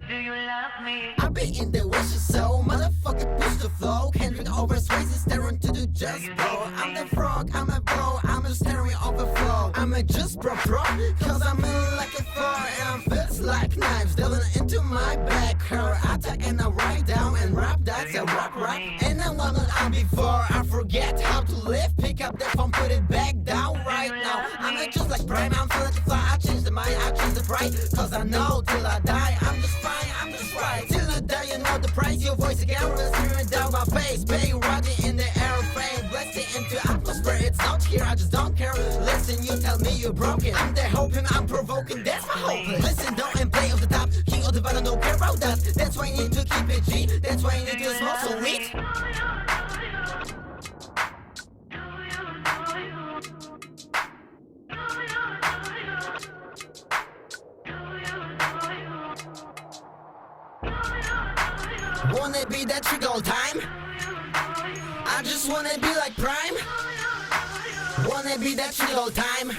Do you love me? I be in the wish so motherfucker push the flow. Kendrick over space staring to the just bro. I'm the frog, I'm a bro, I'm a staring overflow. I'm a just bro, cause I'm in like a fire. And I'm fits like knives delving into my back. Her attack and I write down and rap, that's a rap. And I'm one that I'm before I forget how to live. Pick up the phone, put it back down right now. I'm not just like prime, I'm feeling to fly. I change the mind, I change the pride. Cause I know till I die, I'm just fine, I'm just right. Till I die, you know the price. Your voice again, screaming down my face. Bay riding in the airplane, blasting into atmosphere. It's not here, I just don't care. Listen, you tell me you're broken. I'm there hoping, I'm provoking, that's my hope. Listen, don't and play off the top. King of the battle, don't care about that. That's why you need to keep it G. That's why you need to smoke some weed. Wanna be that trick all time? I just wanna be like Prime. Wanna be that trick all time?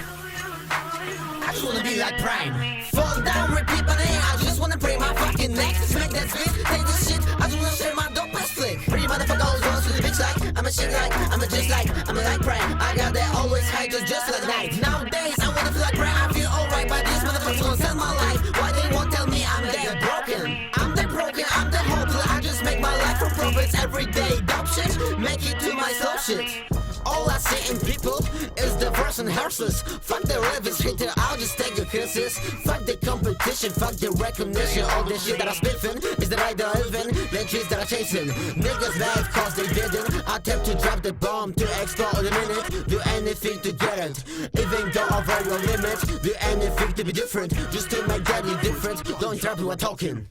I just wanna be like Prime. Fall down, repeat my name. I just wanna break my fucking neck. Smack that spit, take this shit. I just wanna share my dope ass flick. Pretty motherfucker always wants to the bitch like I'm a shit like, I'm a just like, I'm a like Prime. I got that always high just like night. Nowadays I wanna feel like Prime. I feel alright, but these motherfuckers wanna sell my life. Why they won't tell me I'm that broken? I'm that broken, I'm that hopeless. I just make my life for profits every day. Dope shit, make it to my soul shit. All I see in people is the verse and hearses. Fuck the relevance, hater, I'll just take your kisses. Fuck the competition, fuck the recognition. All the shit that I'm spiffing is the right that I live in. The trees that I'm chasing, niggas laugh cause they didn't attempt to drop the bomb to explode in a minute. Do anything to get it, even go over your limit. Do anything to be different, just to make that you different. Don't interrupt me while talking.